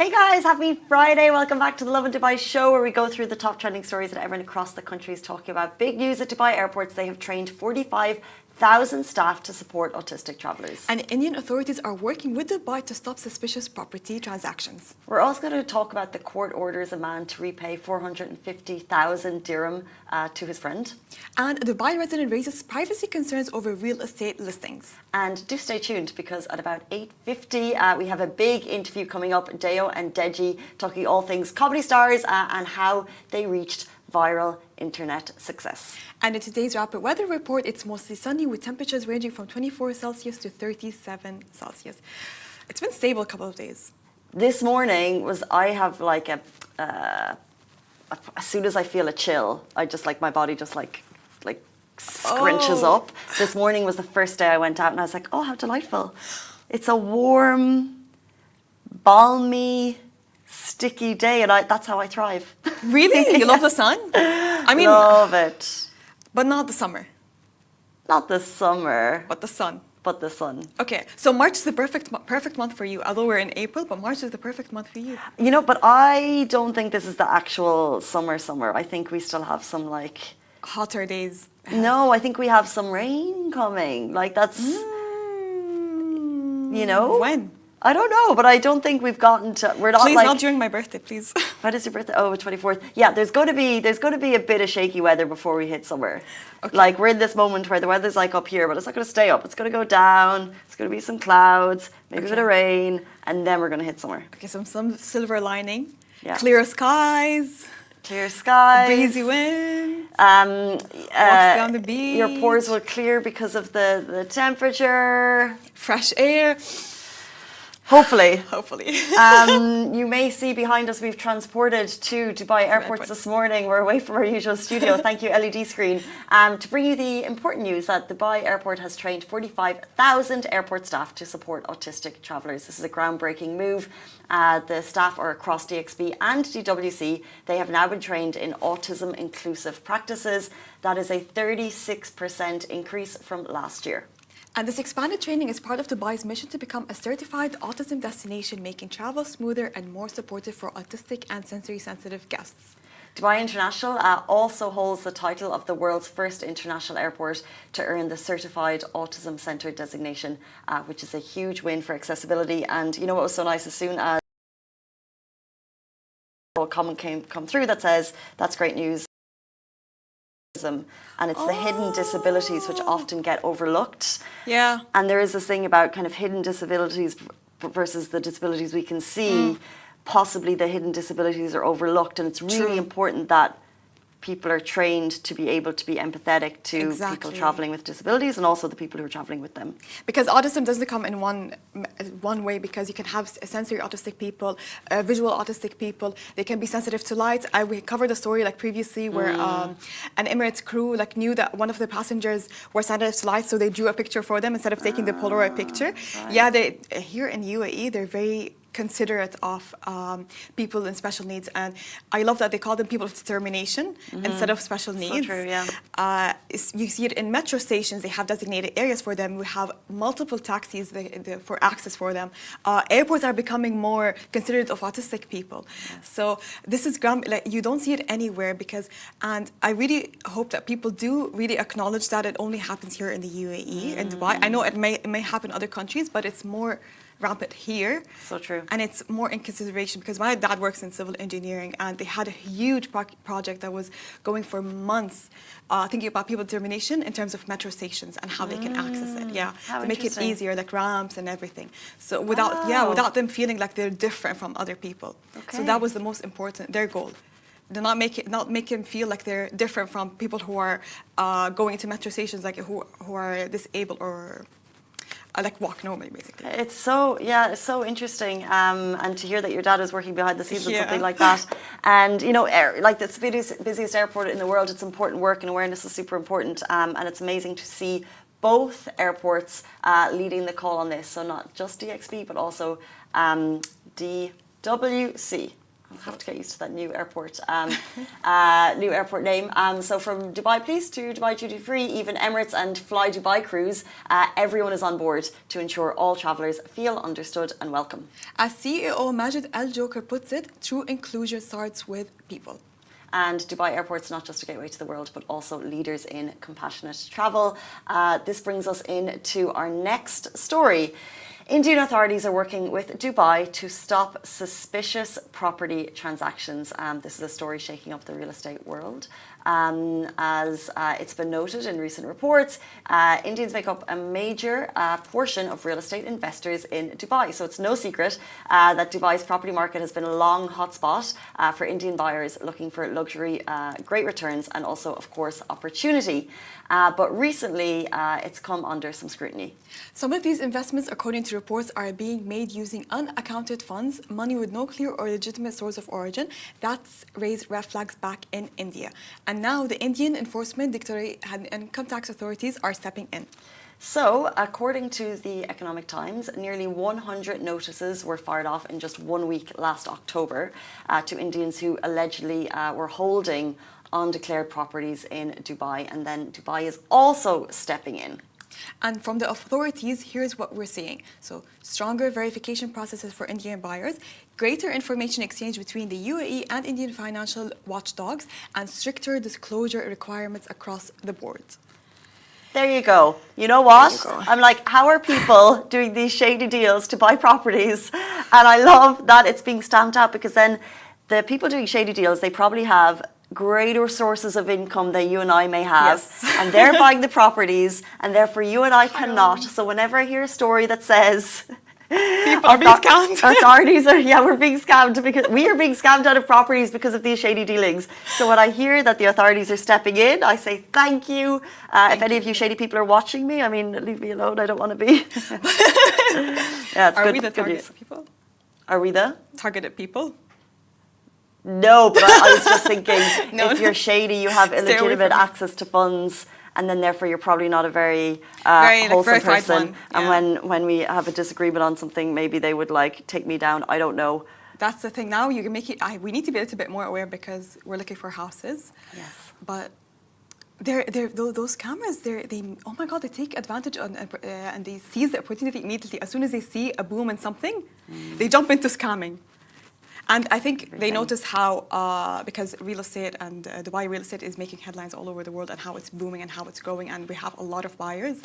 Hey guys, happy Friday. Welcome back to the Lovin Dubai show where we go through the top trending stories that everyone across the country is talking about. Big news at Dubai airports. They have trained 45,000 staff to support autistic travellers. And Indian authorities are working with Dubai to stop suspicious property transactions. We're also going to talk about the court orders a man to repay 450,000 dirham to his friend. And a Dubai resident raises privacy concerns over real estate listings. And do stay tuned because at about 8:50 we have a big interview coming up. Dayo and Deji talking all things comedy stars and how they reached viral internet success. And in today's rapid weather report, it's mostly sunny with temperatures ranging from 24 Celsius to 37 Celsius. It's been stable a couple of days. This morning was, I have like as soon as I feel a chill, I just like my body just like scrunches up. This morning was the first day I went out and I was like, oh, how delightful. It's a warm, balmy, sticky day and that's how I thrive. Really? You love the sun? I mean, love it. But not the summer. Not the summer. But the sun. But the sun. Okay, so March is the perfect month for you. Although we're in April, but March is the perfect month for you. You know, but I don't think this is the actual summer. I think we still have some like... hotter days ahead. No, I think we have some rain coming. Like that's... You know? When? I don't know, but I don't think we've gotten to... We're not please, like... not during my birthday, please. When is your birthday? Oh, 24th. Yeah, there's going to be a bit of shaky weather before we hit summer. Okay. Like we're in this moment where the weather's like up here, but it's not going to stay up. It's going to go down. It's going to be some clouds, maybe a bit of rain, and then we're going to hit summer. Okay, so some silver lining. Yeah. Clear skies. Clear skies. Breezy wind. Walks down the beach. Your pores will clear because of the temperature. Fresh air. Hopefully. Hopefully. You may see behind us we've transported to Dubai airports this morning. We're away from our usual studio. Thank you, LED screen. To bring you the important news that Dubai airport has trained 45,000 airport staff to support autistic travellers. This is a groundbreaking move. The staff are across DXB and DWC. They have now been trained in autism inclusive practices. That is a 36% increase from last year. And this expanded training is part of Dubai's mission to become a certified autism destination, making travel smoother and more supportive for autistic and sensory-sensitive guests. Dubai International also holds the title of the world's first international airport to earn the Certified Autism Centre designation, which is a huge win for accessibility. And you know what was so nice? As soon as a comment come through that says, that's great news. And it's the hidden disabilities which often get overlooked. Yeah. And there is this thing about kind of hidden disabilities versus the disabilities we can see. Possibly the hidden disabilities are overlooked, and it's really important that people are trained to be able to be empathetic to people traveling with disabilities and also the people who are traveling with them. Because autism doesn't come in one way, because you can have sensory autistic people, visual autistic people. They can be sensitive to light. We covered a story like previously where an Emirates crew like knew that one of the passengers were sensitive to light, so they drew a picture for them instead of taking the Polaroid picture. Right. Yeah, they here in UAE they're very considerate of people in special needs, and I love that they call them people with determination instead of special needs. So true, yeah. You see it in metro stations. They have designated areas for them. We have multiple taxis for access for them. Airports are becoming more considerate of autistic people. Yeah. So this is like you don't see it anywhere and I really hope that people do really acknowledge that it only happens here in the UAE and Dubai. I know it may happen in other countries, but it's more rampant here. So true. And it's more in consideration because my dad works in civil engineering, and they had a huge project that was going for months, thinking about people with determination in terms of metro stations and how they can access it. Yeah, to make it easier, like ramps and everything. So without them feeling like they're different from other people. Okay. So that was the most important, their goal. Do not make them feel like they're different from people who are going into metro stations, like who are disabled or like walk normally, basically. It's so interesting, and to hear that your dad is working behind the scenes on something like that. And you know, like the busiest airport in the world, it's important work, and awareness is super important. And it's amazing to see both airports leading the call on this. So not just DXB, but also DWC. I'll have to get used to that new airport name. So from Dubai Police to Dubai Duty Free, even Emirates and Fly Dubai Cruise, everyone is on board to ensure all travellers feel understood and welcome. As CEO Majid Al Joker puts it, true inclusion starts with people. And Dubai Airport's not just a gateway to the world, but also leaders in compassionate travel. This brings us into our next story. Indian authorities are working with Dubai to stop suspicious property transactions. This is a story shaking up the real estate world. As it's been noted in recent reports, Indians make up a major portion of real estate investors in Dubai. So it's no secret that Dubai's property market has been a long hotspot for Indian buyers looking for luxury, great returns, and also, of course, opportunity. But recently, it's come under some scrutiny. Some of these investments, according to reports, are being made using unaccounted funds, money with no clear or legitimate source of origin. That's raised red flags back in India. And now the Indian Enforcement Directorate and income tax authorities are stepping in. So, according to the Economic Times, nearly 100 notices were fired off in just 1 week last October to Indians who allegedly were holding undeclared properties in Dubai, and then Dubai is also stepping in. And from the authorities, here's what we're seeing. So, stronger verification processes for Indian buyers, greater information exchange between the UAE and Indian financial watchdogs, and stricter disclosure requirements across the board. There you go. You know what? There you go. I'm like, how are people doing these shady deals to buy properties? And I love that it's being stamped out, because then the people doing shady deals, they probably have greater sources of income than you and I may have, yes. And they're buying the proproperties, and therefore you and I cannot. So whenever I hear a story that says people are being scammed, authorities are, we're being scammed, because we are being scammed out of properties because of these shady dealings. So when I hear that the authorities are stepping in, I say thank you. If any of you shady people are watching me, I mean, leave me alone. I don't want to be. Yeah, it's are good, we the good target news. people? Are we the Targeted people? No, but I was just thinking, No. if you're shady, you have Stay away illegitimate from me. access to funds, and then therefore you're probably not a very wholesome verified person. one, yeah. And when we have a disagreement on something, maybe they would like take me down. I don't know. That's the thing. Now you can make it. We need to be a little bit more aware, because we're looking for houses. Yes. But those cameras, they oh my God, they take advantage on and they seize the opportunity immediately. As soon as they see a boom in something, they jump into scamming. And I think they notice how, because real estate and Dubai real estate is making headlines all over the world, and how it's booming and how it's growing, and we have a lot of buyers.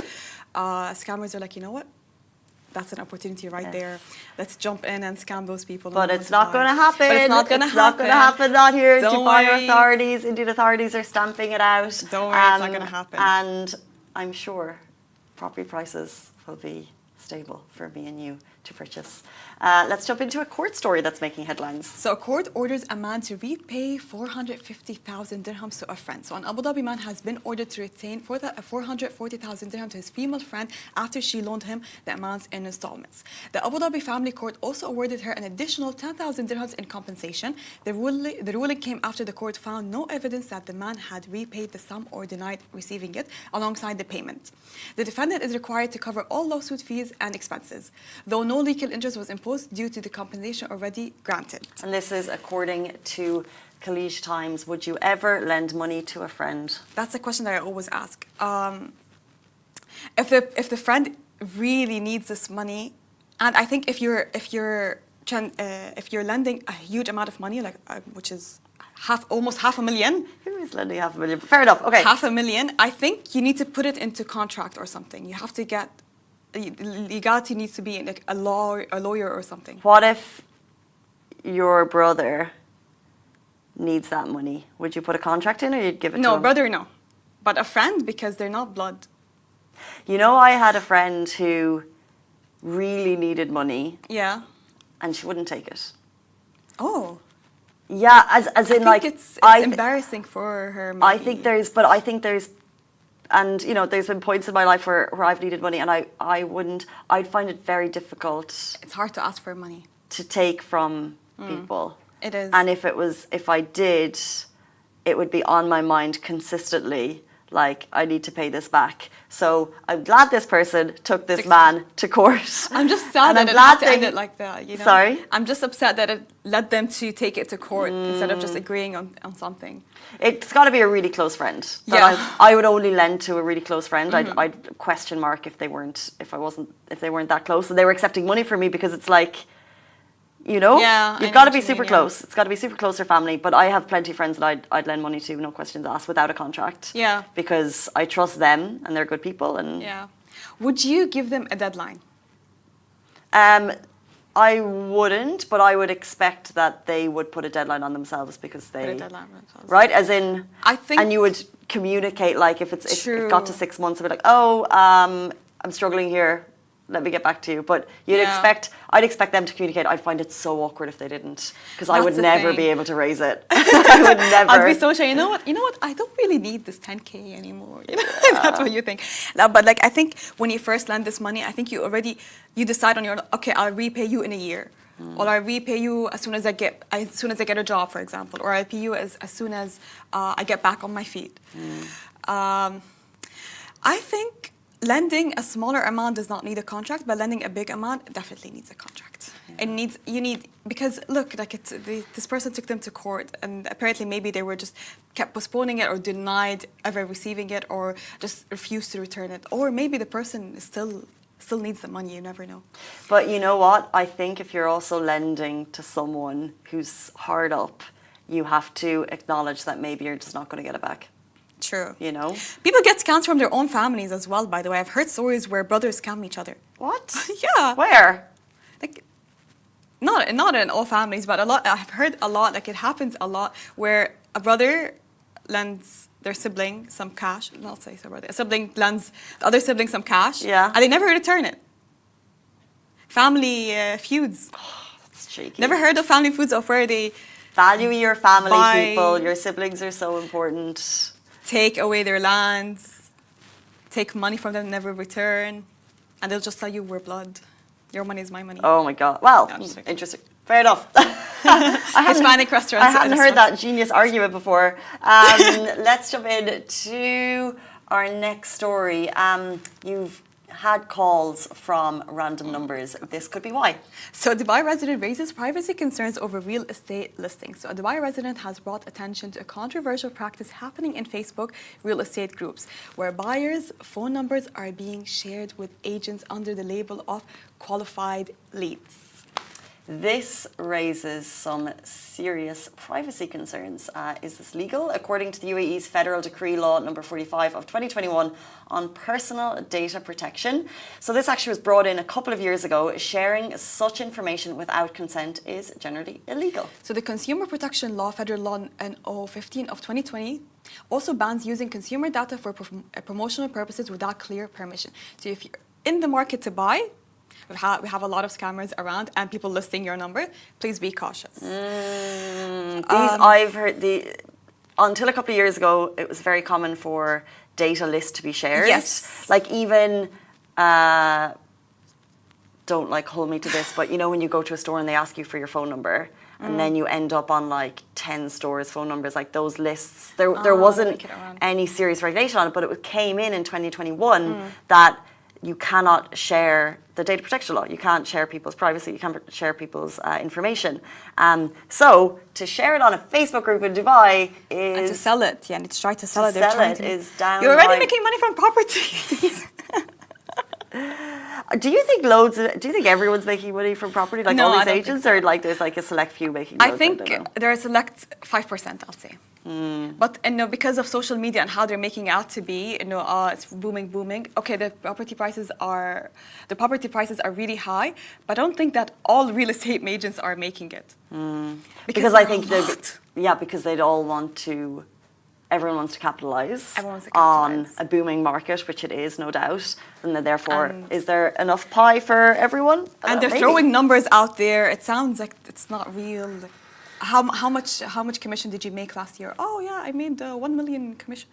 Scammers are like, you know what? That's an opportunity right there. Let's jump in and scam those people. But it's not going to happen. But it's not going to happen. It's not going to happen. Not here. Don't Dubai worry. authorities, Indian authorities are stamping it out. Don't worry, it's not going to happen. And I'm sure property prices will be stable for me and you to purchase. Let's jump into a court story that's making headlines. So a court orders a man to repay 450,000 dirhams to a friend. So an Abu Dhabi man has been ordered to retain 440,000 dirhams to his female friend after she loaned him the amounts in installments. The Abu Dhabi family court also awarded her an additional 10,000 dirhams in compensation. The ruling came after the court found no evidence that the man had repaid the sum or denied receiving it alongside the payment. The defendant is required to cover all lawsuit fees and expenses, though no legal interest was imposed due to the compensation already granted. And this is according to Khaleej Times. Would you ever lend money to a friend? That's a question that I always ask. If the friend really needs this money, and I think if you're lending a huge amount of money, like which is almost $500,000. Who is lending $500,000? Fair enough. Okay. $500,000. I think you need to put it into contract or something. You have to get. Legality needs to be like a lawyer or something. What if your brother needs that money? Would you put a contract in, or you'd give it to him? No, brother, no. But a friend, because they're not blood. You know, I had a friend who really needed money. Yeah. And she wouldn't take it. Oh. Yeah, as in, like, it's embarrassing for her. Maybe. I think there's, and you know, there's been points in my life where I've needed money, and I'd find it very difficult. It's hard to ask for money. To take from people. It is. And if I did, it would be on my mind consistently. like, I need to pay this back. So I'm glad this person took this man to court. I'm just sad that I'm it glad had to end it like that, you know? Sorry? I'm just upset that it led them to take it to court instead of just agreeing on something. It's got to be a really close friend. Yeah. I would only lend to a really close friend. I'd question mark if they weren't that close and they were accepting money from me, because it's like, you know, you've got to be super close. It's got to be super close to family. But I have plenty of friends that I'd lend money to, no questions asked, without a contract. Yeah. Because I trust them and they're good people. And yeah. Would you give them a deadline? I wouldn't, but I would expect that they would put a deadline on themselves, because they... Put a deadline on themselves. Right? As in... I think... And you would communicate, like, if it got to 6 months, it'd be like, oh, I'm struggling here. Let me get back to you. But I'd expect them to communicate. I'd find it so awkward if they didn't, because I would never be able to raise it. I would never. I'd be so shy. You know what? I don't really need this 10K anymore. You know? That's what you think. No, but like, I think when you first lend this money, I think you decide on your own, okay, I'll repay you in a year. Or I'll repay you as soon as I get a job, for example. Or I'll pay you as soon as I get back on my feet. I think lending a smaller amount does not need a contract, but lending a big amount definitely needs a contract. Yeah. Because look, like this person took them to court, and apparently maybe they were just kept postponing it or denied ever receiving it, or just refused to return it, or maybe the person still needs the money. You never know. But you know what? I think if you're also lending to someone who's hard up, you have to acknowledge that maybe you're just not going to get it back. True. You know? People get scams from their own families as well, by the way. I've heard stories where brothers scam each other. What? Yeah. Where? Like, not in all families, but I've heard a lot, like it happens a lot, where a brother lends their sibling some cash. Not say so brother. A sibling lends the other sibling some cash. Yeah. And they never return it. Family feuds. Oh, that's cheeky. Never heard of family feuds of where they... Value your family, people. Your siblings are so important. Take away their lands, take money from them, never return, and they'll just tell you we're blood. Your money is my money. Oh my God. Well, interesting. Fair enough. Hispanic restaurants. I hadn't heard that genius argument before. Let's jump into our next story. You've had calls from random numbers. This could be why. So a Dubai resident raises privacy concerns over real estate listings. So a Dubai resident has brought attention to a controversial practice happening in Facebook real estate groups, where buyers' phone numbers are being shared with agents under the label of qualified leads. This raises some serious privacy concerns. Is this legal? According to the UAE's Federal Decree Law number 45 of 2021 on personal data protection. So this actually was brought in a couple of years ago. Sharing such information without consent is generally illegal. So the Consumer Protection Law, Federal Law NO 15 of 2020, also bans using consumer data for promotional purposes without clear permission. So if you're in the market to buy, we have a lot of scammers around and people listing your number. Please be cautious. I've heard until a couple of years ago, it was very common for data lists to be shared. Yes. Like even, don't like hold me to this, but you know when you go to a store and they ask you for your phone number, and then you end up on like 10 stores' phone numbers, like those lists. There wasn't any serious regulation on it, but it came in 2021 that you cannot share the data protection law. You can't share people's privacy. You can't share people's information. So to share it on a Facebook group in Dubai is... And to sell it, and to try to sell it. Is down. You're already making money from property. Do you think everyone's making money from property? Like all these agents? Or like there's like a select few making loads? I think there are select 5%, I'll say. But because of social media and how they're making out to be, it's booming. Okay, the property prices are really high, but I don't think that all real estate agents are making it. Because I think because they'd all want to. Everyone wants to capitalize on a booming market, which it is, no doubt. And then therefore, is there enough pie for everyone? And they're throwing numbers out there. It sounds like it's not real. How much commission did you make last year? Oh yeah, I made 1 million commission.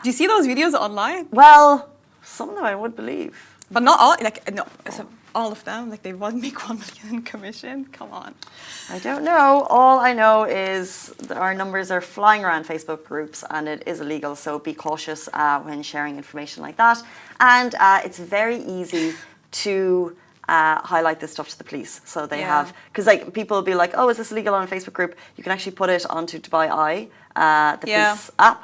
Do you see those videos online? Well, some of them I would believe, but not all. Like no, All of them, like they want to make 1 million in commission. Come on. I don't know. All I know is that our numbers are flying around Facebook groups and it is illegal. So be cautious when sharing information like that. And it's very easy to highlight this stuff to the police. So they have, because like people will be like, oh, is this illegal on a Facebook group? You can actually put it onto Dubai Eye, the police app,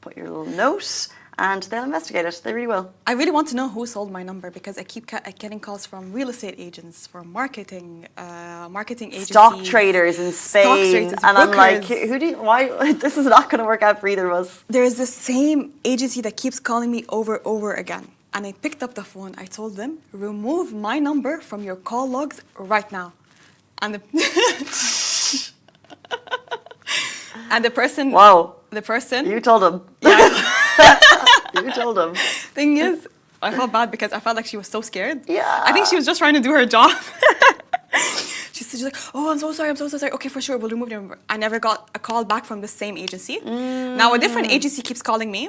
put your little note, and they'll investigate it. They really will. I really want to know who sold my number because I keep getting calls from real estate agents, from marketing agencies, stock traders in Spain, and I'm like, who do you, why? This is not going to work out for either of us. There's the same agency that keeps calling me over again. And I picked up the phone. I told them, remove my number from your call logs right now. And the and the person. Wow. The person. You told him. Yeah. You told him. Thing is, I felt bad because I felt like she was so scared. Yeah. I think she was just trying to do her job. She's like, oh, I'm so sorry. Okay, for sure, we'll remove your number. I never got a call back from the same agency. Now a different agency keeps calling me.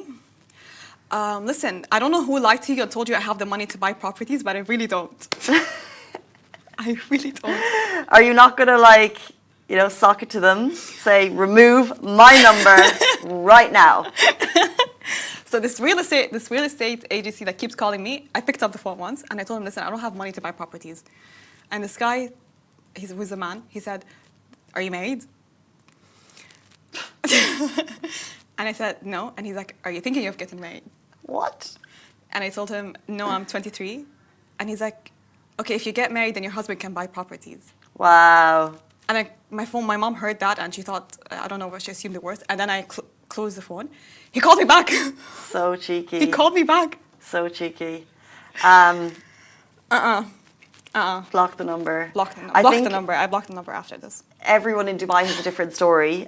Listen, I don't know who lied to you and told you I have the money to buy properties, but I really don't. I really don't. Are you not gonna like, you know, sock it to them? Say, remove my number right now. So this real estate agency that keeps calling me, I picked up the phone once and I told him, listen, I don't have money to buy properties. And this guy, who's a man, he said, are you married? And I said, no. And he's like, are you thinking of getting married? What? And I told him, no, I'm 23. And he's like, okay, if you get married, then your husband can buy properties. Wow. And my mom heard that and she thought, I don't know, what she assumed the worst. And then I closed the phone. He called me back. So cheeky. He called me back. So cheeky. Block the number. I blocked the number after this. Everyone in Dubai has a different story.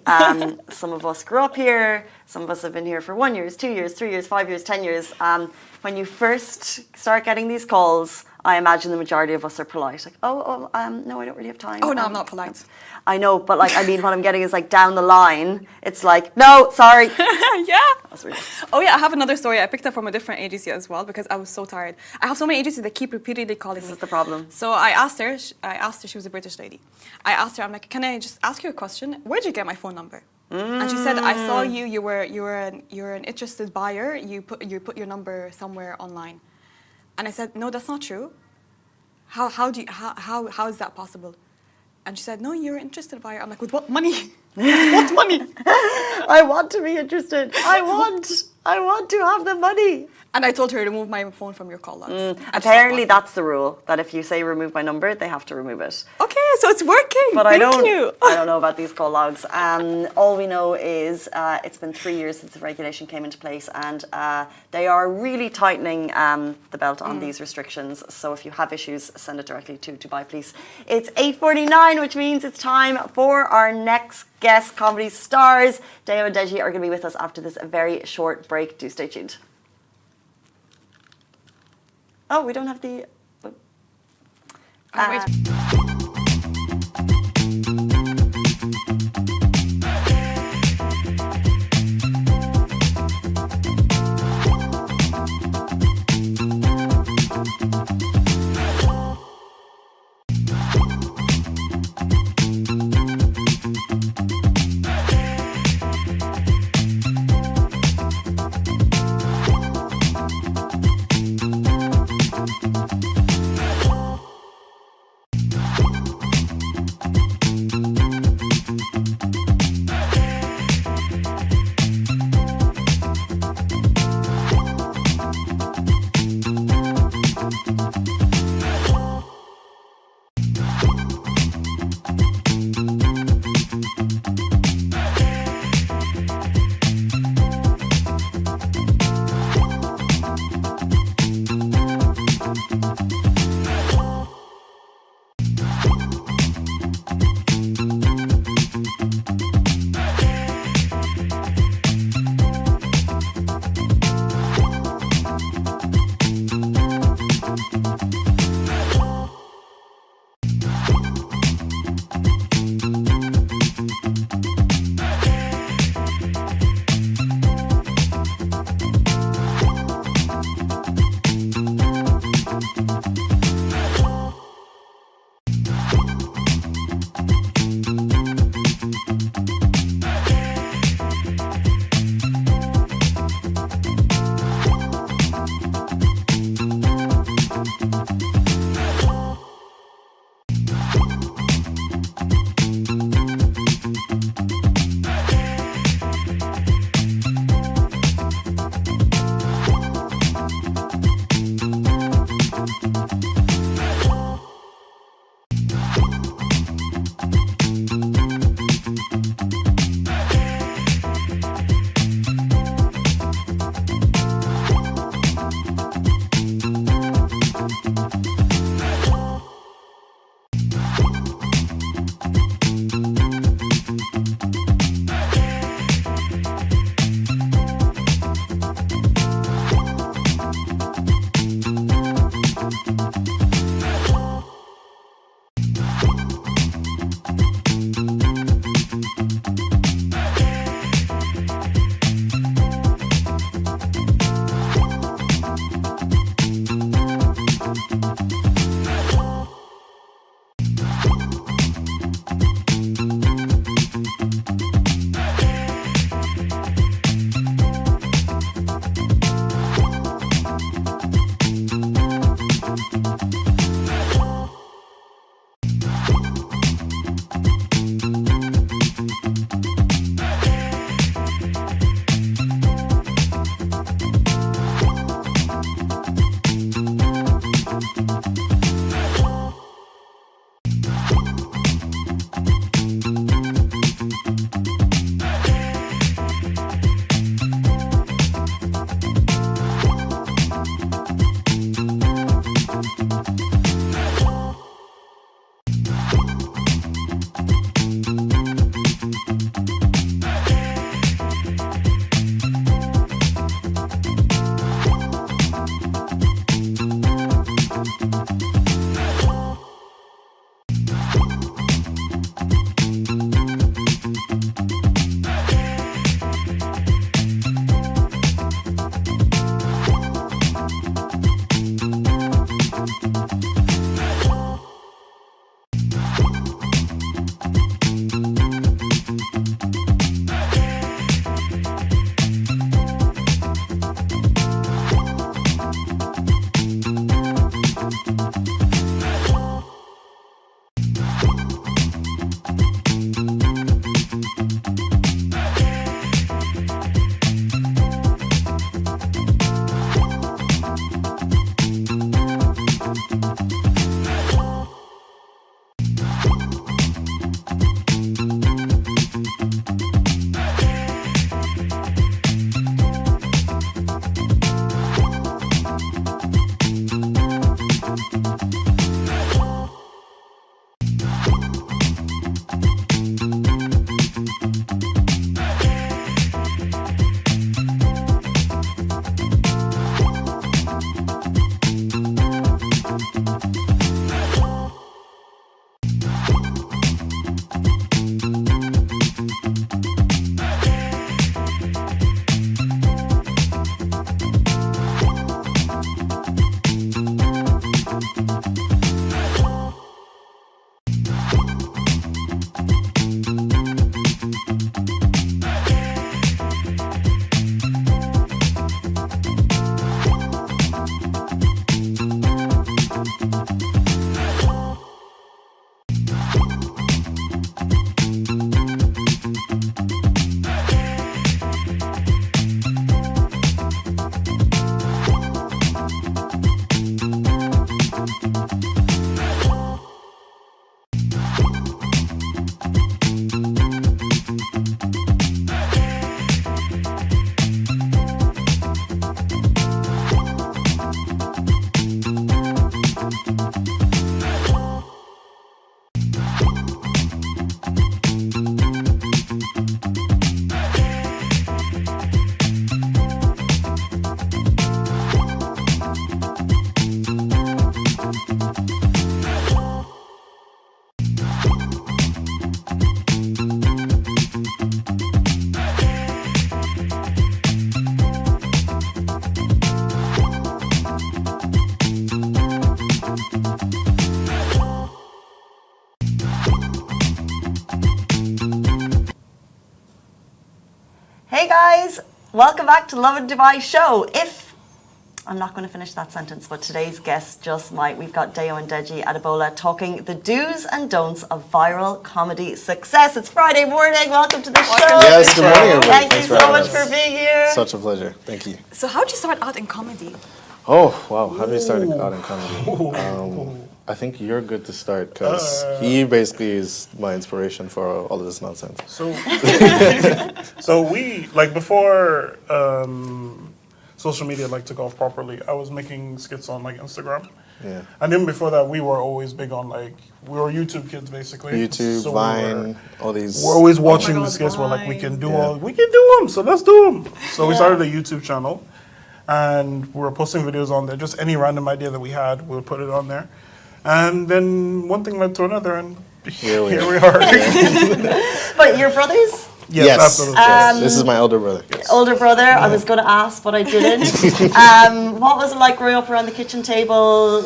Some of us grew up here. Some of us have been here for 1 year, 2 years, 3 years, 5 years, 10 years. When you first start getting these calls, I imagine the majority of us are polite. Like, no, I don't really have time. Oh, no, I'm not polite. I know, but like, I mean, what I'm getting is like down the line, it's like, no, sorry. Yeah. That's weird. Oh yeah, I have another story I picked up from a different agency as well because I was so tired. I have so many agencies that keep repeatedly calling me. This is the problem. So I asked her, she was a British lady. I asked her, I'm like, can I just ask you a question? Where'd you get my phone number? And she said, I saw you're an interested buyer. You put your number somewhere online. And I said, no, that's not true. How is that possible? And she said, no, you're an interested buyer. I'm like, with what money? What money? I want to be interested. I want to have the money. And I told her to remove my phone from your call logs. Apparently that's the rule, that if you say remove my number, they have to remove it. Okay, so it's working. But Thank I you. don't know about these call logs. All we know is it's been 3 years since the regulation came into place and they are really tightening the belt on these restrictions. So if you have issues, send it directly to Dubai Police. It's 8:49, which means it's time for our next guest comedy stars. Dayo and Deji are going to be with us after this very short break. Do stay tuned. Oh, we don't have the... Wait. Hey guys, welcome back to Lovin Dubai show. I'm not going to finish that sentence, but today's guests just might. We've got Dayo and Deji Adebola talking the do's and don'ts of viral comedy success. It's Friday morning. Welcome to the show. Yes, good morning, everybody. Thank Thanks you for so having much us. for being here. Such a pleasure. Thank you. So how did you start out in comedy? Oh, wow. How did you start out in comedy? I think you're good to start because he basically is my inspiration for all of this nonsense. So we, like before social media like took off properly, I was making skits on like Instagram. Yeah. And then before that, we were always big on like, we were YouTube kids basically. YouTube, So Vine, all these. we're always watching God, the skits. We're like, we can do Yeah. we can do them. So let's do them. So we started a YouTube channel, and we were posting videos on there. Just any random idea that we had, we would put it on there. And then one thing led to another, and here we are. But your brothers? Yes, absolutely. This is my elder brother. Yes. Older brother, I was going to ask, but I didn't. What was it like growing up around the kitchen table?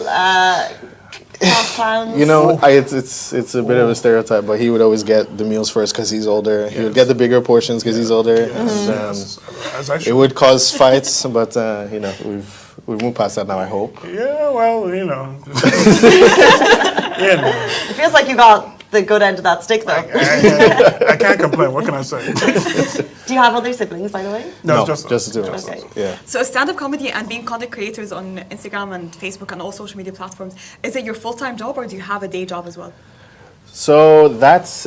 Cross clowns? You know, it's a bit of a stereotype, but he would always get the meals first because he's older. He would get the bigger portions because he's older. And, As I it should. would cause fights, but you know, we've moved past that now, I hope. Yeah, well, you know. It feels like you got the good end of that stick, though. I can't complain. What can I say? Do you have other siblings, by the way? No, just the two of us. Okay. Yeah. So stand-up comedy and being content creators on Instagram and Facebook and all social media platforms, is it your full-time job or do you have a day job as well? So that's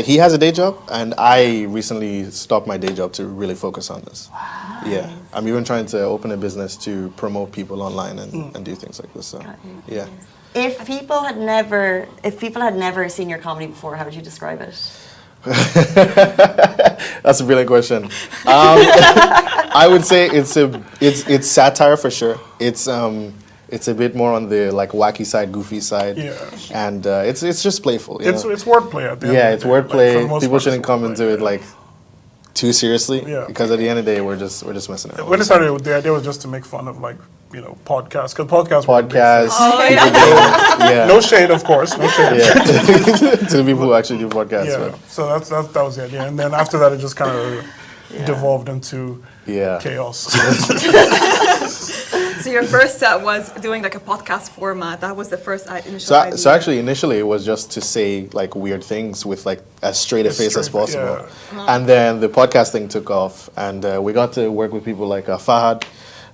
he has a day job, and I recently stopped my day job to really focus on this. Wow. Yeah, I'm even trying to open a business to promote people online and do things like this. So, yeah. If people had never seen your comedy before, how would you describe it? That's a brilliant question. I would say it's satire for sure. It's a bit more on the like wacky side, goofy side. Yeah. And it's just playful. You It's know? wordplay at the end. Yeah, of it's the day. Like, for the wordplay. most People part, shouldn't it's come wordplay, into it yeah. like too seriously. Yeah. Because at the end of the day, we're just messing around. When it started, the idea was just to make fun of like, you know, podcasts. Because podcasts were a big Podcasts. thing. Yeah. No shade, of course. No shade. Yeah. To the people who actually do podcasts. Yeah. But So that was the idea. And then after that, it just kind of devolved into yeah. chaos. So your first set was doing like a podcast format. That was the first initial So, idea. so actually, initially, it was just to say like weird things with like as straight a face as straight, possible, and then the podcast thing took off, and we got to work with people like Fahad,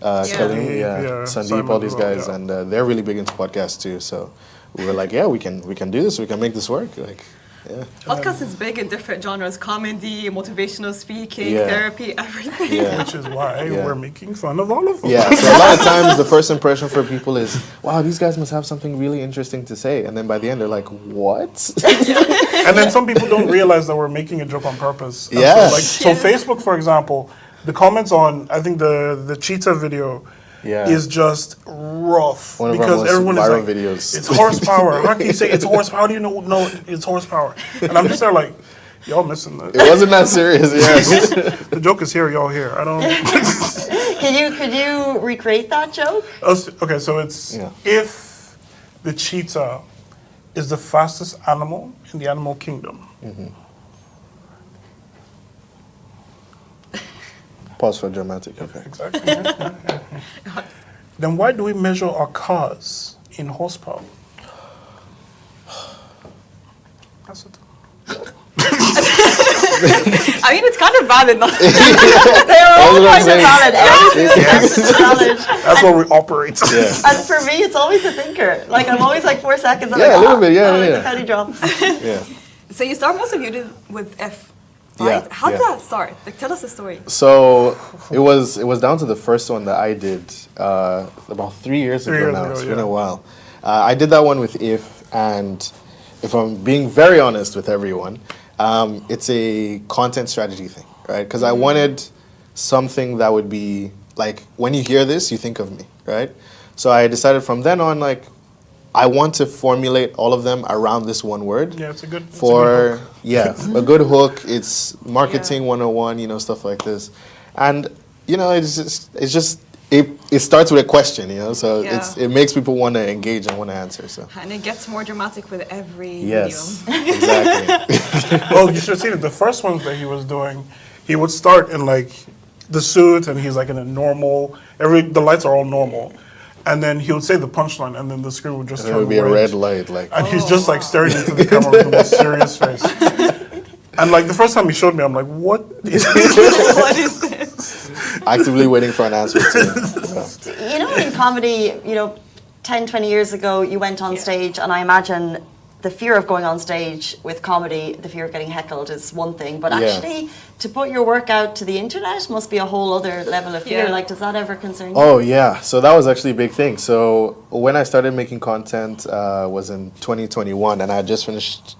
Kalim, Sandeep, Sandeep, Simon all these as well, guys, yeah. and they're really big into podcasts too. So we were like, yeah, we can do this. We can make this work. Like, yeah, Podcast is big in different genres: comedy, motivational speaking, Yeah. therapy, everything. yeah. Which is why Yeah. we're making fun of all of them. Yeah, so a lot of times the first impression for people is, wow, these guys must have something really interesting to say. And then by the end, they're like, what? And then some people don't realize that we're making a joke on purpose. And Yeah. So Facebook, for example, the comments on, I think the cheetah video Yeah. is just rough. One of our because most everyone is viral like, videos. it's horsepower. How can you say it's horsepower? How do you know it's horsepower? And I'm just there like, y'all missing the It wasn't that serious, yeah. the joke is here, y'all here. I don't. Could you recreate that joke? Okay, so it's Yeah. if the cheetah is the fastest animal in the animal kingdom. Pause for dramatic effect. Exactly. Then why do we measure our cars in horsepower? That's it. I mean, it's kind of valid. Not They are all That's what I'm kind of saying. valid. Everything is valid. That's where we operate. Yeah. And for me, it's always a thinker. Like, I'm always like 4 seconds. I'm Yeah, like, a little bit, yeah, like yeah. the penny drops. Yeah. So you start most of you did with F, right? Yeah, How did yeah. that start? Like, tell us the story. So it was down to the first one that I did about 3 years 3 ago years now. ago, It's been yeah. a while. I did that one with If, and if I'm being very honest with everyone, it's a content strategy thing, right? Because I wanted something that would be like, when you hear this, you think of me, right? So I decided from then on, like, I want to formulate all of them around this one word. Yeah, it's a good. It's a For good hook. yeah, a good hook. It's marketing 101, you know, stuff like this, and you know, it starts with a question, you know, so Yeah. it makes people want to engage and want to answer. So And it gets more dramatic with every yes, video. exactly. Well, you should see that the first ones that he was doing, he would start in like the suit, and he's like in a normal. The lights are all normal, and then he would say the punchline, and then the screen would just There turn would be a red. red light, like. And he's just like staring into the camera with the most serious face. And like the first time he showed me, I'm like, what is this? What is this? Actively waiting for an answer too. You know, in comedy, 10, 20 years ago, you went on stage, and I imagine the fear of going on stage with comedy, the fear of getting heckled is one thing, but actually to put your work out to the internet must be a whole other level of fear. Yeah. Like, does that ever concern you? Oh yeah, so that was actually a big thing. So when I started making content was in 2021, and I had just finished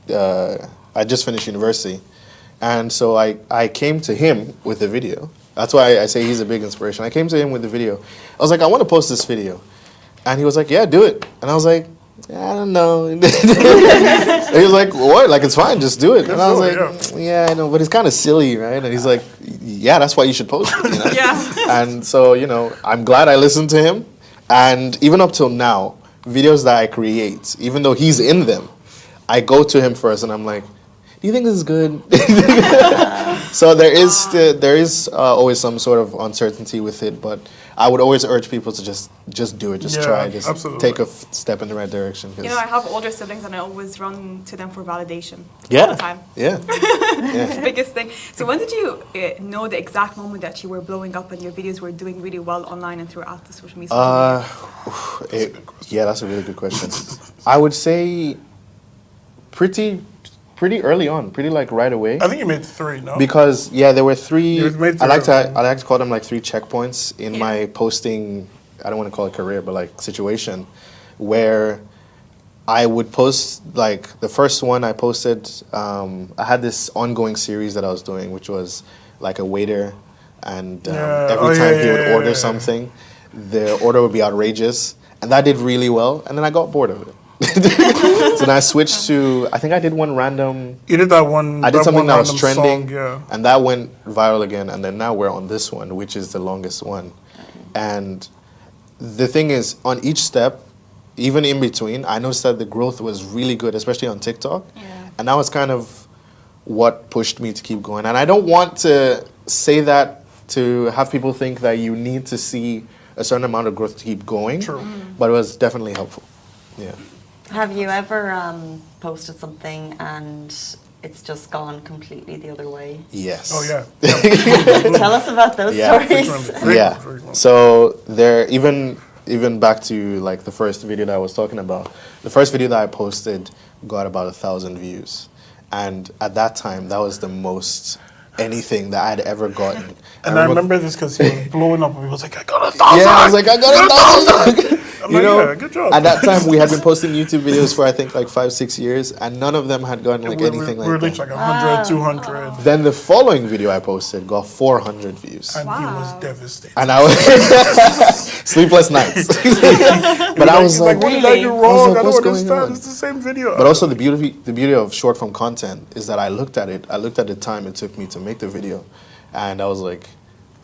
university, and so I came to him with the video. That's why I say he's a big inspiration. I came to him with the video. I was like, I want to post this video, and he was like, yeah, do it. And I was like, I don't know. He was like, what? Like, it's fine, just do it. And I was like, yeah, I know, but it's kind of silly, right? And he's like, yeah, that's why you should post it. Yeah. And so, I'm glad I listened to him. And even up till now, videos that I create, even though he's in them, I go to him first and I'm like, do you think this is good? So there is always some sort of uncertainty with it, but I would always urge people to just do it, try, take a step in the right direction. I have older siblings, and I always run to them for validation Yeah, all the time. yeah. It's the biggest thing. So when did you know the exact moment that you were blowing up and your videos were doing really well online and throughout the social media? Yeah, that's a really good question. I would say pretty early on, pretty like right away. I think you made 3, no? Because there were 3. You made 3 I like of to call them like 3 checkpoints in my posting. I don't want to call it career, but like situation, where I would post like the first one I posted. I had this ongoing series that I was doing, which was like a waiter, and every time he would order something, the order would be outrageous, and that did really well. And then I got bored of it. So then I switched to, I think I did one random. You did that one. I did something that was trending, song, and that went viral again. And then now we're on this one, which is the longest one. And the thing is, on each step, even in between, I noticed that the growth was really good, especially on TikTok. Yeah. And that was kind of what pushed me to keep going. And I don't want to say that to have people think that you need to see a certain amount of growth to keep going. True. But it was definitely helpful. Yeah. Have you ever posted something and it's just gone completely the other way? Yes. Oh yeah. Tell us about those stories. Yeah. So there, even back to like the first video that I was talking about. The first video that I posted got about 1,000 views, and at that time, that was the most anything that I'd ever gotten. And I remember this because he was blowing up, and he was like, "I got 1,000." Yeah, I was like, I got 1,000. I'm like, yeah, good job. At that time, we had been posting YouTube videos for I think like 5-6 years, and none of them had gotten like anything we were like like that. 100, 200, Then the following video I posted got 400 views. and he was devastated. And I was sleepless nights. But I was like, "What did I do wrong? I what's don't going understand. on? It's the same video." But also the beauty of short form content is that I looked at it. I looked at the time it took me to make the video, and I was like,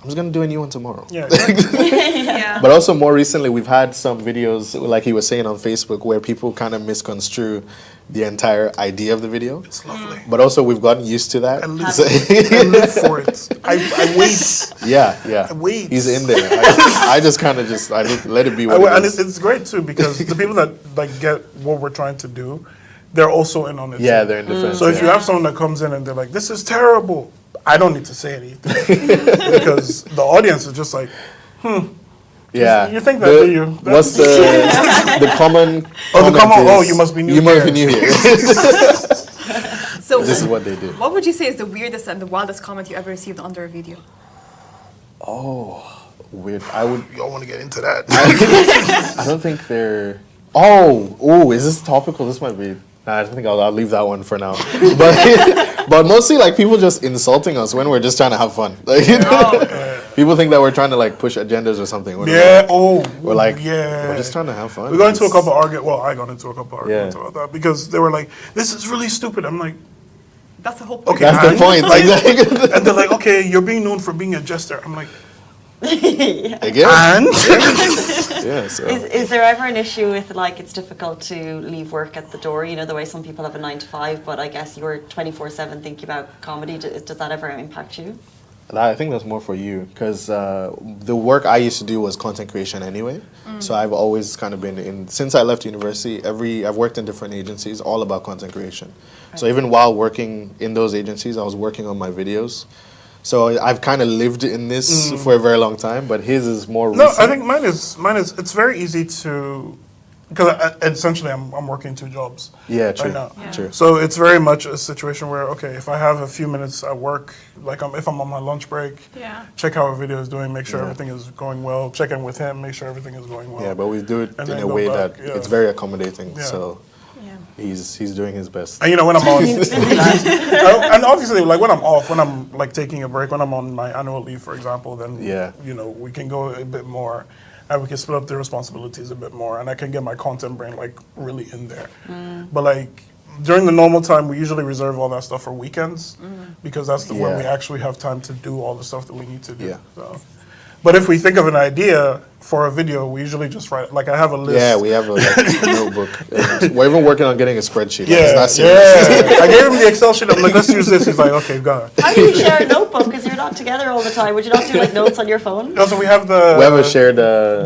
I'm just gonna do a new one tomorrow. Yeah, exactly. Yeah. But also more recently, we've had some videos, like he was saying on Facebook, where people kind of misconstrue the entire idea of the video. It's lovely. But also we've gotten used to that. I live for it. I wait. Yeah. I wait. He's in there. I just kind of let it be what And it is. it's great too because the people that like get what we're trying to do, they're also in on it. Yeah, too. they're in defense. So if you have someone that comes in and they're like, "This is terrible," I don't need to say anything because the audience is just like, Yeah. You think that, do you? What's the common? You must be new You here. must be new here. So This is what they do. what would you say is the weirdest and the wildest comment you ever received under a video? Weird. I would. You all want to get into that? I don't think they're. Oh, is this topical? This might be. Nah, I think I'll leave that one for now. But mostly like people just insulting us when we're just trying to have fun. Like, people think that we're trying to like push agendas or something. Yeah. We're like, yeah. we're just trying to have fun. We got into a couple arguments. Well, I got into a couple arguments Yeah. about that because they were like, "This is really stupid." I'm like, That's the whole point. Okay. That's the point. Like, and they're like, "Okay, you're being known for being a jester." I'm like, again. and Yeah. So. Is there ever an issue with like it's difficult to leave work at the door? You know, the way some people have a 9 to 5, but I guess you're 24/7 thinking about comedy. Does that ever impact you? I think that's more for you because the work I used to do was content creation anyway. So I've always kind of been in, since I left university, I've worked in different agencies all about content creation. So even while working in those agencies, I was working on my videos. So I've kind of lived in this for a very long time, but his is more recent. No, I think mine is, it's very easy to, because essentially I'm working 2 jobs. Yeah, true. Right now. Yeah. True. So it's very much a situation where, okay, if I have a few minutes at work, like if I'm on my lunch break, Yeah. check how a video is doing, make sure Yeah. everything is going well, check in with him, make sure everything is going well. Yeah, but we do it And in then a go way back, that yeah. it's very accommodating. Yeah. So Yeah. he's doing his best. And you know, when I'm on, and obviously, like when I'm off, when I'm like taking a break, when I'm on my annual leave, for example, then Yeah. you know, we can go a bit more, and we can split up the responsibilities a bit more, and I can get my content brain like really in there. But like during the normal time, we usually reserve all that stuff for weekends because that's when Yeah. we actually have time to do all the stuff that we need to do. Yeah. So. But if we think of an idea for a video, we usually just write, like I have a list. Yeah, we have a notebook. We're even working on getting a spreadsheet. Like, it's Yeah, not serious. yeah. I gave him the Excel sheet. I'm like, let's use this. He's like, okay, go. How do you share a notebook? Because you're not together all the time. Would you not do like notes on your phone? Also, we have the We have a shared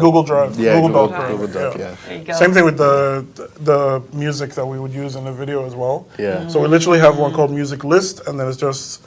Google Drive, Yeah, Google Doc. Google Doc. Yeah. There you go. Same thing with the music that we would use in the video as well. Yeah. So we literally have one called Music List, and then it's just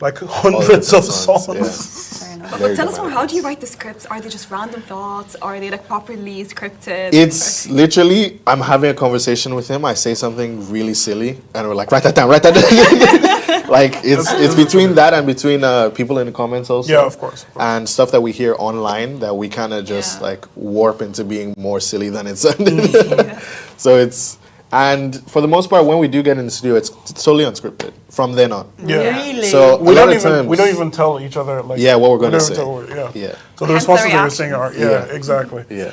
like hundreds of different songs, songs. Fair enough. Very But tell us more, different. how do you write the scripts? Are they just random thoughts? Are they like properly scripted? It's literally, I'm having a conversation with him. I say something really silly, and we're like, write that down, write that down. Like, it's between that and between people in the comments also. Yeah, of course. And stuff that we hear online that we kind of just Yeah. like warp into being more silly than it sounded. So it's, and for the most part, when we do get in the studio, it's totally unscripted from then on. Yeah. Really? So We a lot don't of even times, we don't even tell each other like Yeah, what we're we gonna don't say. tell what- yeah. Yeah. So the Hence the responses that we're saying are reactions. Yeah. exactly. Yeah.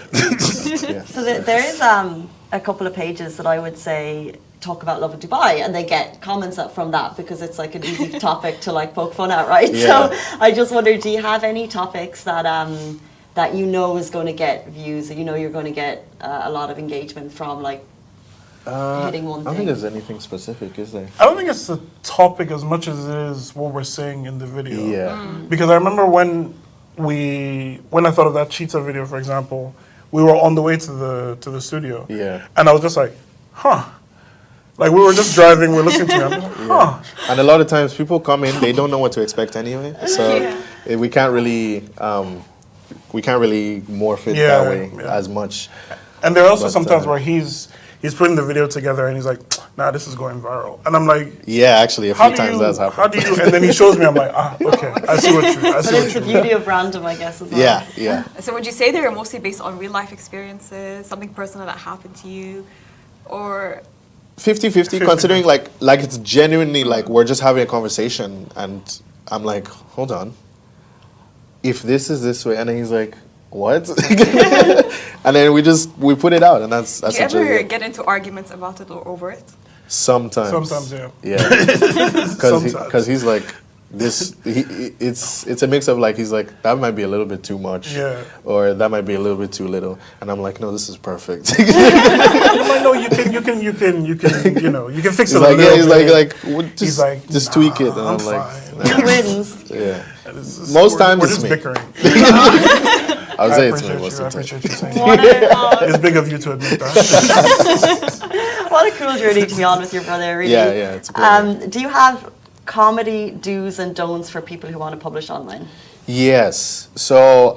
Yeah. So there is a couple of pages that I would say talk about Lovin Dubai, and they get comments up from that because it's like an easy topic to like poke fun at, right? Yeah. So I just wonder, do you have any topics that that you know is going to get views, that you know you're going to get a lot of engagement from, like hitting one I don't think thing? there's anything specific, is there? I don't think it's the topic as much as it is what we're saying in the video. Yeah. Because I remember when I thought of that cheetah video, for example, we were on the way to the studio. Yeah. And I was just like, huh. Like we were just driving, we're listening to it. I'm like, huh. And a lot of times people come in, they don't know what to expect anyway. So we can't really morph it Yeah, that way yeah. as much. And there are also But, sometimes where he's putting the video together and he's like, nah, this is going viral. And I'm like, Yeah, actually, a how few do times you, that's how happened. do you, and then he shows me, I'm like, okay, I see what But it's the you beauty of random, I guess, as well. Yeah, yeah. So would you say they're mostly based on real life experiences, something personal that happened to you, or 50-50, considering like it's genuinely like we're just having a conversation and I'm like, hold on. If this is this way, and then he's like, what? And then we put it out, and that's do you actually ever it. get into arguments about it or over it? Sometimes. Sometimes, yeah. Yeah. Sometimes. Because he's like, it's a mix of like, he's like, that might be a little bit too much. Yeah. Or that might be a little bit too little. And I'm like, no, this is perfect. I'm like, no, you can, you can fix it He's like, a yeah, little he's bit. what, He's just, like, just tweak it. And I'm I'm like, fine. Who wins? yeah. And it's just- Most times we're it's just me. bickering. I would I say it's me appreciate most you. I of the time. appreciate you saying What that. a, It's big of you to admit that. what a cool journey to be on with your brother, really. Yeah, yeah, it's a great Do you have comedy do's and don'ts for people who want to publish online? Yes. So,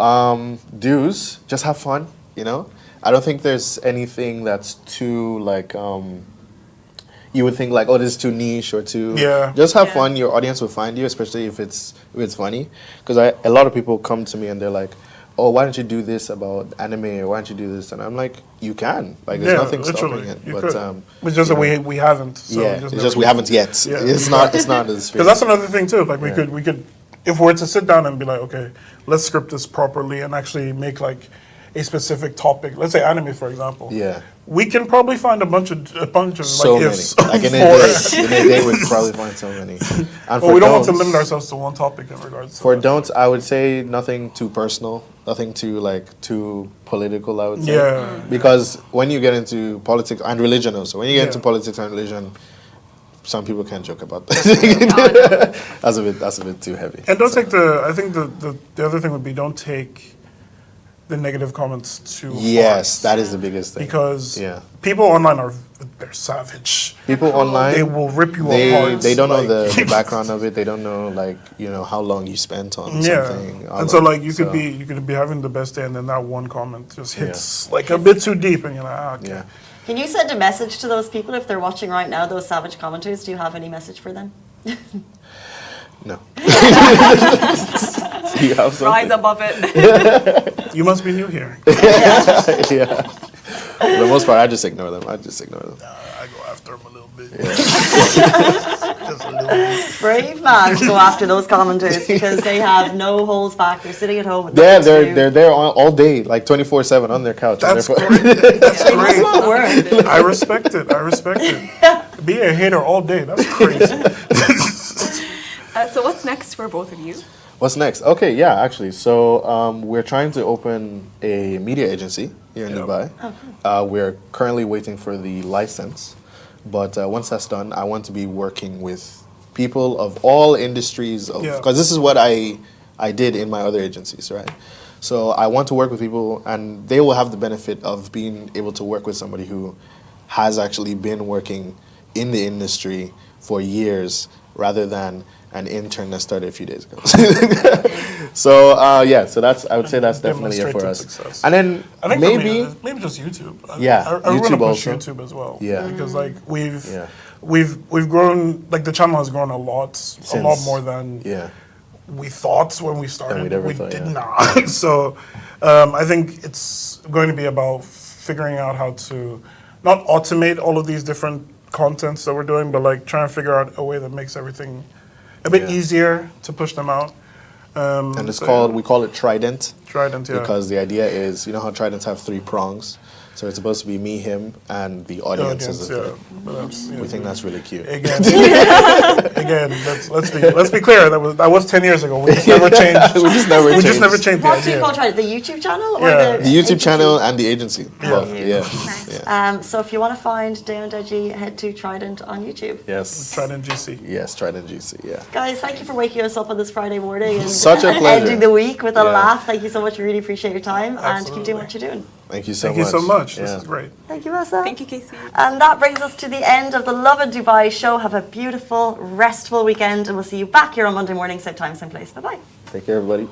do's, just have fun, you know? I don't think there's anything that's too, like, you would think, like, oh, this is too niche or too... Yeah. Just have Yeah. fun. Your audience will find you, especially if it's funny. Because a lot of people come to me and they're like, oh, why don't you do this about anime, or why don't you do this? And I'm like, you can. Like, there's nothing stopping literally, it. you But, could. It's just that you know, we haven't. So yeah, we it's just we haven't yet. Yeah. It's not as Because famous. that's another thing too. Like we Yeah. could, if we're to sit down and be like, okay, let's script this properly and actually make like a specific topic. Let's say anime, for example. Yeah. We can probably find a bunch of So like many. ifs. Like in a day, we could probably find so many. And But for we don't want to don'ts- limit ourselves to one topic in regards to For that. don'ts, I would say nothing too personal, nothing too political, I would say. Yeah. Because when you get into politics and religion also, when you get Yeah. into politics and religion, some people can't joke about that. That's a bit too heavy. And don't take I think the other thing would be don't take the negative comments too Yes, hard. that is the biggest thing. Because Yeah. people online they're savage. People online, They will rip you they, apart. They don't know like- the background of it. They don't know how long you spent on Yeah, something. and so you could be having the best day, and then that one comment just hits a bit too deep, and you're like, okay. Yeah. Can you send a message to those people if they're watching right now, those savage commenters? Do you have any message for them? No. You have something? Rise above it. You must be new here. Yeah. For the most part, I just ignore them. I go after them a little bit. Just a little bit. Brave man to go after those commenters because they have no holds back. They're sitting at home. With Yeah, nothing to do. they're there all day, like 24/7 on their couch. on That's their phone. great. That's They must great. not work. I respect it. Be a hater all day. That's crazy. So what's next for both of you? What's next? Okay, yeah, actually. So we're trying to open a media agency here in Dubai. We're currently waiting for the license. But once that's done, I want to be working with people of all industries. Because this is what I did in my other agencies, right? So I want to work with people, and they will have the benefit of being able to work with somebody who has actually been working in the industry for years rather than an intern that started a few days ago. So I would say that's definitely it for Demonstrated us. success. And then I think for me, maybe maybe just YouTube. Yeah, I really want to YouTube push also. YouTube as well. Yeah. Because Yeah. we've grown, the channel has grown a lot more than yeah. we thought when we started. we'd ever we thought, did yeah. not. So I think it's going to be about figuring out how to not automate all of these different contents that we're doing, but trying to figure out a way that makes everything a bit Yeah. easier to push them out. And we call it Trident. Trident, yeah. Because the idea is, how Tridents have 3 prongs? So it's supposed to be me, him, and the audience is the third. But that's, We think that's really cute. Again, let's be clear. That was 10 years ago. We just never changed. We just never We just changed. never changed the What do you idea. call Trident? The YouTube channel or Yeah. The YouTube agency? channel and the agency. Both. Yeah. Yeah. So if you want to find Dayo and Deji, head to Trident on YouTube. Yes. Trident GC. Yes, Trident GC. Yeah. Guys, thank you for waking us up on this Friday morning and Such a pleasure. ending the week with a Yeah. laugh. Thank you so much. We really appreciate your time and keep doing Absolutely. what you're doing. Thank you so Thank much. you so much. Yeah. This is great. Thank you, Asa. Thank you, Casey. And that brings us to the end of the Lovin Dubai show. Have a beautiful, restful weekend, and we'll see you back here on Monday morning, same time, same place. Bye bye. Take care, everybody.